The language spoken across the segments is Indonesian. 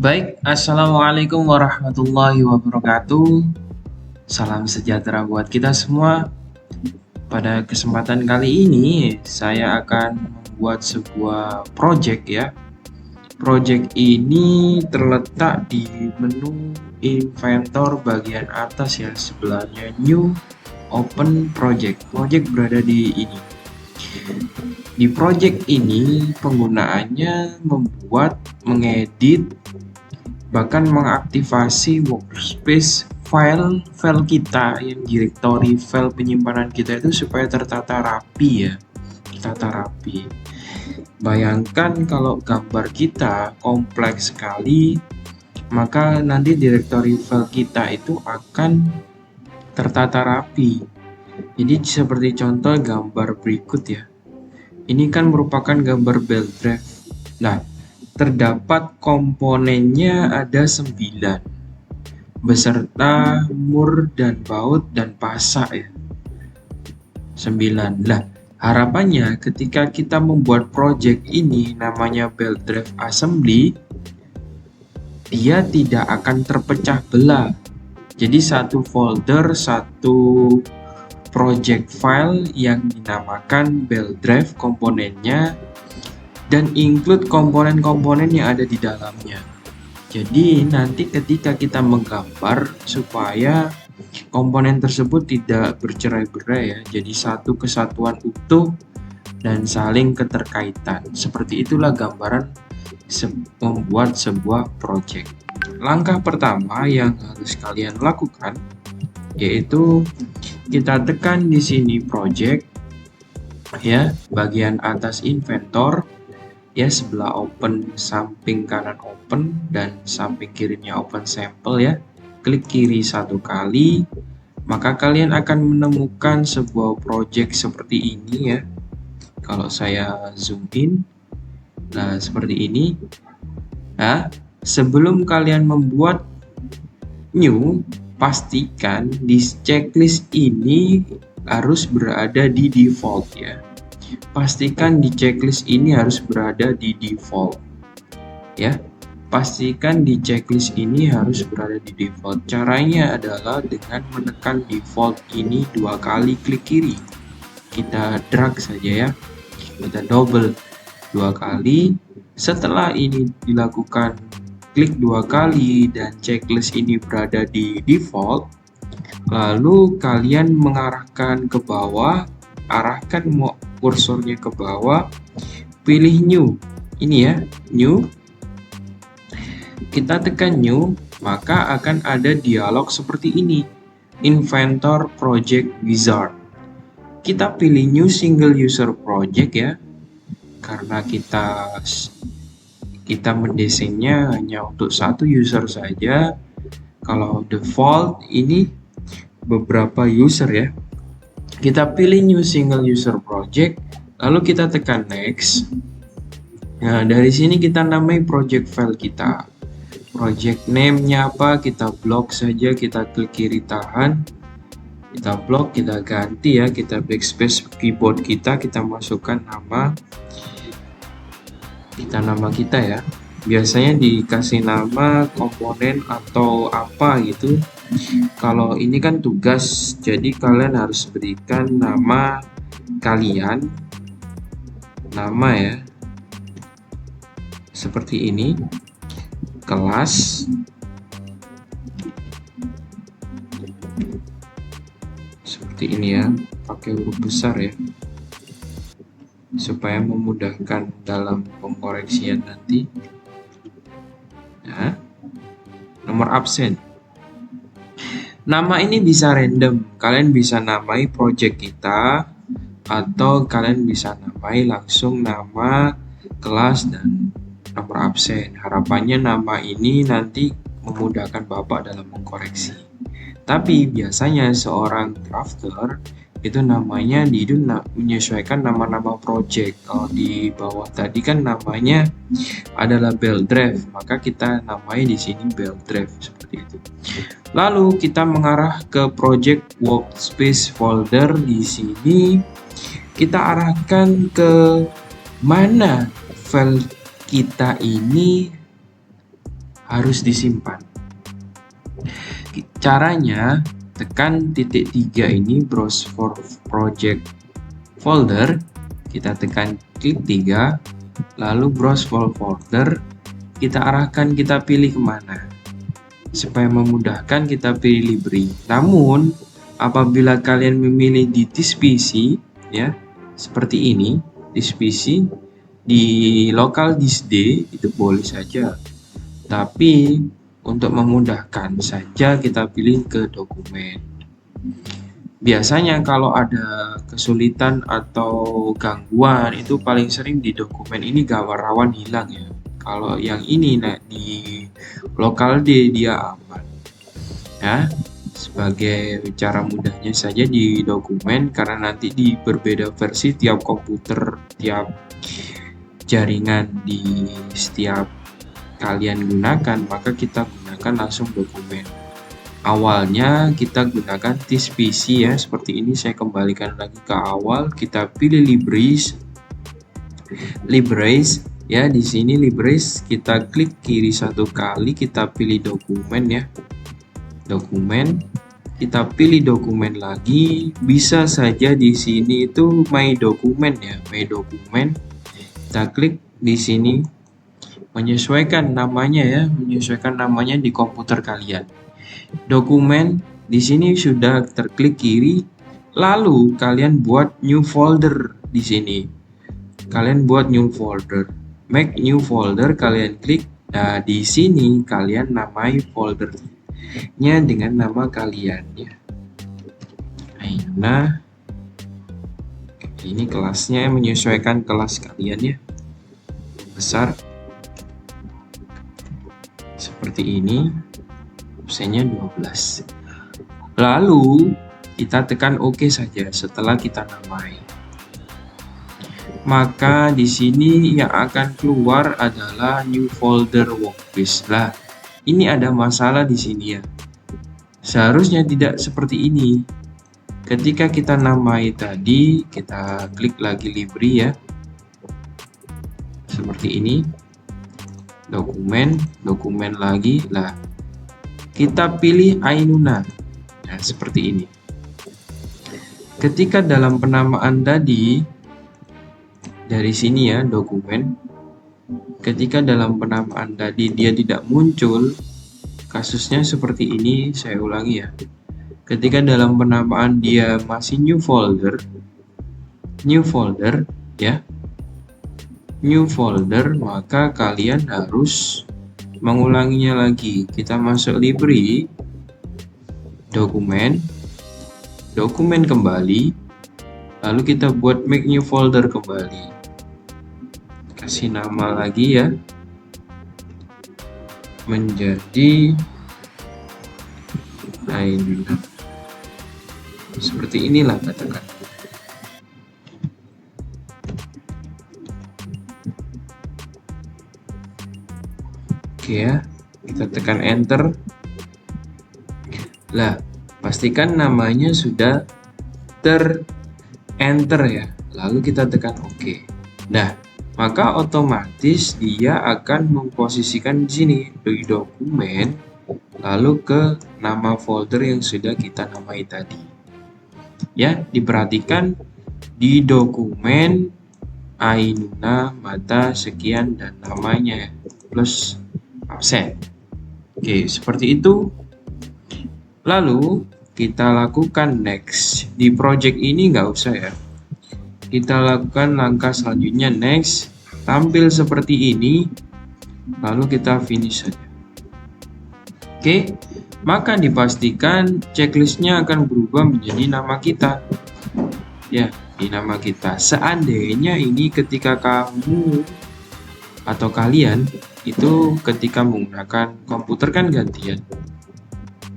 Baik, Assalamualaikum warahmatullahi wabarakatuh. Salam sejahtera buat kita semua. Pada kesempatan kali ini, saya akan membuat sebuah project ya. Project ini terletak di menu Inventor bagian atas ya, sebelahnya New Open Project. Project berada di ini. Di project ini, penggunaannya membuat, mengedit, bahkan mengaktifasi workspace file kita yang directory file penyimpanan kita itu supaya tertata rapi ya, tertata rapi. Bayangkan kalau gambar kita kompleks sekali, maka nanti directory file kita itu akan tertata rapi. Jadi seperti contoh gambar berikut ya. Ini kan merupakan gambar belt drive. Nah, terdapat komponennya ada 9 beserta mur dan baut dan pasak ya, 9 lah. Harapannya ketika kita membuat project ini namanya belt drive assembly, dia tidak akan terpecah belah. Jadi satu folder, satu project file yang dinamakan belt drive komponennya dan include komponen-komponen yang ada di dalamnya. Jadi nanti ketika kita menggambar supaya komponen tersebut tidak bercerai-berai ya, jadi satu kesatuan utuh dan saling keterkaitan. Seperti itulah gambaran membuat sebuah project. Langkah pertama yang harus kalian lakukan yaitu kita tekan di sini project ya, bagian atas inventor ya, sebelah open, samping kanan open dan samping kirinya open sample ya. Klik kiri satu kali, maka kalian akan menemukan sebuah project seperti ini ya. Kalau saya zoom in, nah seperti ini. Nah, sebelum kalian membuat new, pastikan di checklist ini harus berada di default ya. Pastikan di checklist ini harus berada di default ya. Pastikan di checklist ini harus berada di default. Caranya adalah dengan menekan default ini 2 kali, klik kiri. Kita drag saja ya. Kita double 2 kali. Setelah ini dilakukan klik 2 kali dan checklist ini berada di default, lalu kalian mengarahkan ke bawah, arahkan kursornya ke bawah, pilih new. Ini ya, new. Kita tekan new, maka akan ada dialog seperti ini. Inventor Project Wizard. Kita pilih new single user project ya. Karena kita mendesainnya hanya untuk satu user saja. Kalau default ini beberapa user ya. Kita pilih new single user project, lalu kita tekan next. Nah, dari sini kita namai project file kita. Project name-nya apa? Kita blok saja, kita klik kiri tahan. Kita blok, kita ganti ya, kita backspace keyboard kita masukkan nama kita ya. Biasanya dikasih nama komponen atau apa gitu. Kalau ini kan tugas, jadi kalian harus berikan nama kalian, nama ya, seperti ini, kelas, seperti ini ya, pakai huruf besar ya, supaya memudahkan dalam pengkoreksian nanti. Nah, nomor absen. Nama ini bisa random, kalian bisa namai project kita atau kalian bisa namai langsung nama, kelas, dan nomor absen. Harapannya nama ini nanti memudahkan Bapak dalam mengkoreksi. Tapi biasanya seorang drafter itu namanya menyesuaikan nama-nama project. Kalau di bawah tadi kan namanya adalah belt drive, maka kita namai di sini belt drive seperti itu. Lalu kita mengarah ke project workspace folder. Di sini kita arahkan ke mana file kita ini harus disimpan. Caranya, tekan titik 3 ini, browse for project folder, kita tekan klik 3, lalu browse for folder, kita arahkan, kita pilih kemana. Supaya memudahkan, kita pilih library. Namun, apabila kalian memilih di this PC, ya, seperti ini, this PC, di local disk D, itu boleh saja. Tapi, untuk memudahkan saja, kita pilih ke dokumen. Biasanya kalau ada kesulitan atau gangguan, itu paling sering di dokumen ini rawan hilang ya. Kalau yang ini di local D dia aman. Ya, sebagai cara mudahnya saja di dokumen, karena nanti di berbeda versi tiap komputer, tiap jaringan di setiap kalian gunakan, maka kita gunakan langsung dokumen. Awalnya kita gunakan this PC ya, seperti ini. Saya kembalikan lagi ke awal, kita pilih libraries ya, di sini libraries, kita klik kiri satu kali, kita pilih dokumen ya, dokumen, kita pilih dokumen lagi. Bisa saja di sini itu my dokumen ya, my dokumen, kita klik di sini, menyesuaikan namanya ya, menyesuaikan namanya di komputer kalian. Dokumen di sini sudah terklik kiri, lalu kalian buat new folder di sini. Kalian buat new folder, make new folder, kalian klik. Nah, di sini kalian namai foldernya dengan nama kalian ya. Nah, ini kelasnya menyesuaikan kelas kalian ya. Besar seperti ini, opsinya 12. Lalu kita tekan OK saja setelah kita namai. Maka di sini yang akan keluar adalah new folder workspace. Lah, ini ada masalah di sini ya. Seharusnya tidak seperti ini. Ketika kita namai tadi, kita klik lagi library ya. Seperti ini. Dokumen, dokumen lagi. Lah, kita pilih Ainuna. Nah, seperti ini. Ketika dalam penamaan tadi, dari sini ya, dokumen, ketika dalam penamaan tadi dia tidak muncul, kasusnya seperti ini. Saya ulangi ya, ketika dalam penamaan dia masih new folder ya, new folder, maka kalian harus mengulanginya lagi. Kita masuk library, dokumen kembali, lalu kita buat make new folder kembali. Kasih nama lagi ya, menjadi Ainuna. Seperti inilah katakan. Oke ya, kita tekan enter. Lah, pastikan namanya sudah enter ya, lalu kita tekan OK. Nah, maka otomatis dia akan memposisikan di sini di dokumen, lalu ke nama folder yang sudah kita namai tadi. Ya, diperhatikan di dokumen Ainuna mata sekian dan namanya plus absen. Oke, seperti itu. Lalu kita lakukan next. Di project ini nggak usah ya. Kita lakukan langkah selanjutnya next, tampil seperti ini, lalu kita finish saja. Oke, maka dipastikan checklistnya akan berubah menjadi nama kita ya, di nama kita. Seandainya ini ketika kamu atau kalian itu ketika menggunakan komputer kan gantian.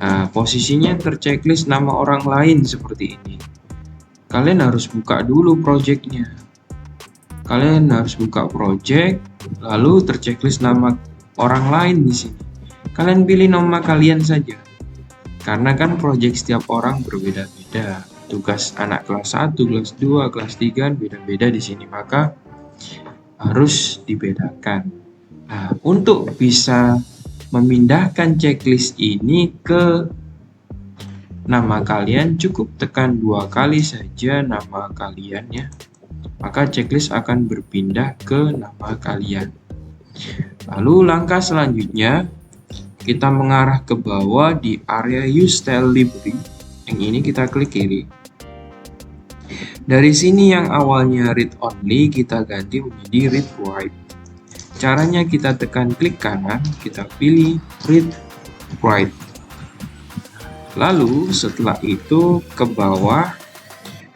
Nah, posisinya terchecklist nama orang lain seperti ini. Kalian harus buka dulu projectnya. Kalian harus buka project, lalu terchecklist nama orang lain di sini. Kalian pilih nama kalian saja. Karena kan project setiap orang berbeda-beda. Tugas anak kelas 1, kelas 2, kelas 3 beda-beda di sini, maka harus dibedakan. Nah, untuk bisa memindahkan checklist ini ke nama kalian, cukup tekan 2 kali saja nama kalian ya. Maka checklist akan berpindah ke nama kalian. Lalu langkah selanjutnya, kita mengarah ke bawah di area Use Style Library. Yang ini kita klik kiri. Dari sini yang awalnya read only, kita ganti menjadi read write. Caranya kita tekan klik kanan, kita pilih read write. Lalu setelah itu ke bawah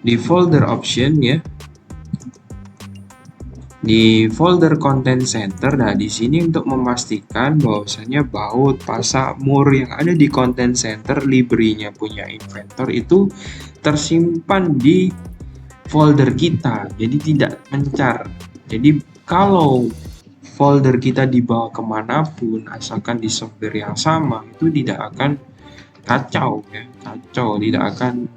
di folder option ya. Di folder content center, nah di sini untuk memastikan bahwasanya baut, pasak, mur yang ada di content center library-nya punya Inventor itu tersimpan di folder kita, jadi tidak mencar. Jadi kalau folder kita dibawa kemanapun, asalkan di software yang sama, itu tidak akan kacau ya, tidak akan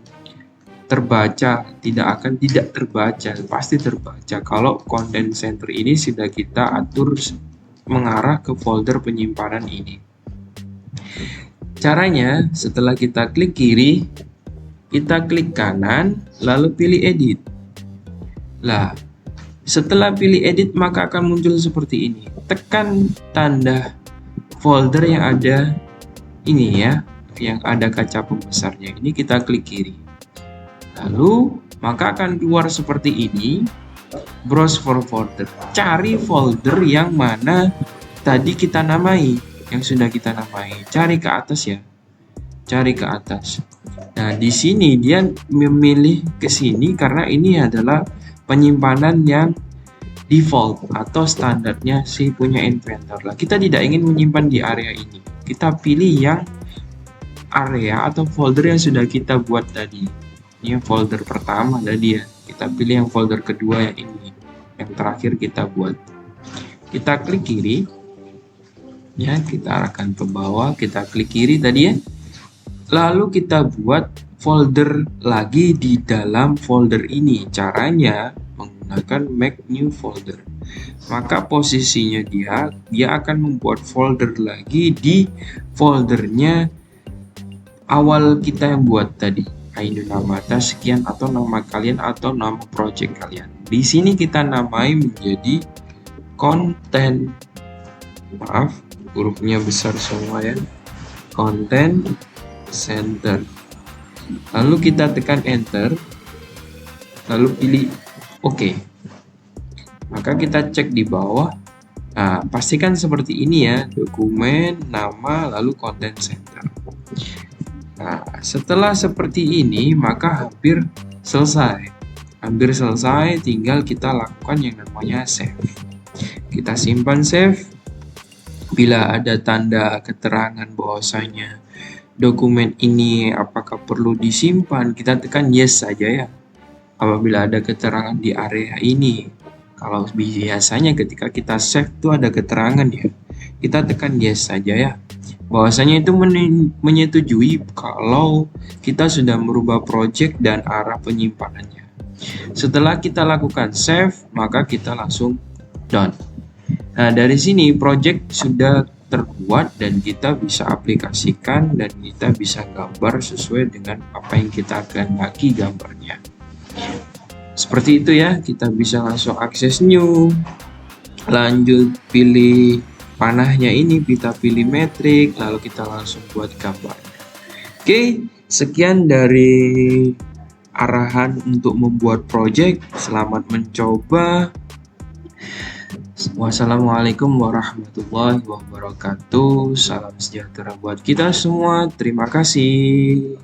terbaca, tidak terbaca, pasti terbaca kalau content center ini sudah kita atur mengarah ke folder penyimpanan ini. Caranya, setelah kita klik kiri, kita klik kanan, lalu pilih edit. Lah, setelah pilih edit maka akan muncul seperti ini. Tekan tanda folder yang ada ini ya, yang ada kaca pembesarnya ini, kita klik kiri. Lalu maka akan keluar seperti ini. Browse for folder, cari folder yang mana tadi kita namai, yang sudah kita namai. Cari ke atas ya, cari ke atas. Nah di sini dia memilih ke sini karena ini adalah penyimpanan yang default atau standarnya si punya Inventor. Lah kita tidak ingin menyimpan di area ini, kita pilih yang area atau folder yang sudah kita buat tadi. Ini folder pertama tadi ya, kita pilih yang folder kedua yang ini, yang terakhir kita buat. Kita klik kiri ya, kita arahkan ke bawah, kita klik kiri tadi ya, lalu kita buat folder lagi di dalam folder ini. Caranya menggunakan make new folder, maka posisinya dia akan membuat folder lagi di foldernya awal kita yang buat tadi. ID nama atas sekian atau nama kalian atau nama project kalian. Di sini kita namai menjadi content, maaf hurufnya besar semua ya, content center. Lalu kita tekan enter, lalu pilih OK. Maka kita cek di bawah. Nah, pastikan seperti ini ya, dokumen, nama, lalu content center. Nah, setelah seperti ini maka hampir selesai. Tinggal kita lakukan yang namanya save. Kita simpan save. Bila ada tanda keterangan bahwasanya dokumen ini apakah perlu disimpan, kita tekan yes saja ya. Apabila ada keterangan di area ini, kalau biasanya ketika kita save itu ada keterangan ya, kita tekan yes saja ya. Bahwasanya itu menyetujui kalau kita sudah merubah project dan arah penyimpanannya. Setelah kita lakukan save, maka kita langsung done. Nah, dari sini project sudah terbuat dan kita bisa aplikasikan dan kita bisa gambar sesuai dengan apa yang kita kehendaki gambarnya. Seperti itu ya, kita bisa langsung akses new, lanjut pilih panahnya ini, kita pilih metrik, lalu kita langsung buat gambarnya. Oke, sekian dari arahan untuk membuat project. Selamat mencoba. Wassalamualaikum warahmatullahi wabarakatuh. Salam sejahtera buat kita semua. Terima kasih.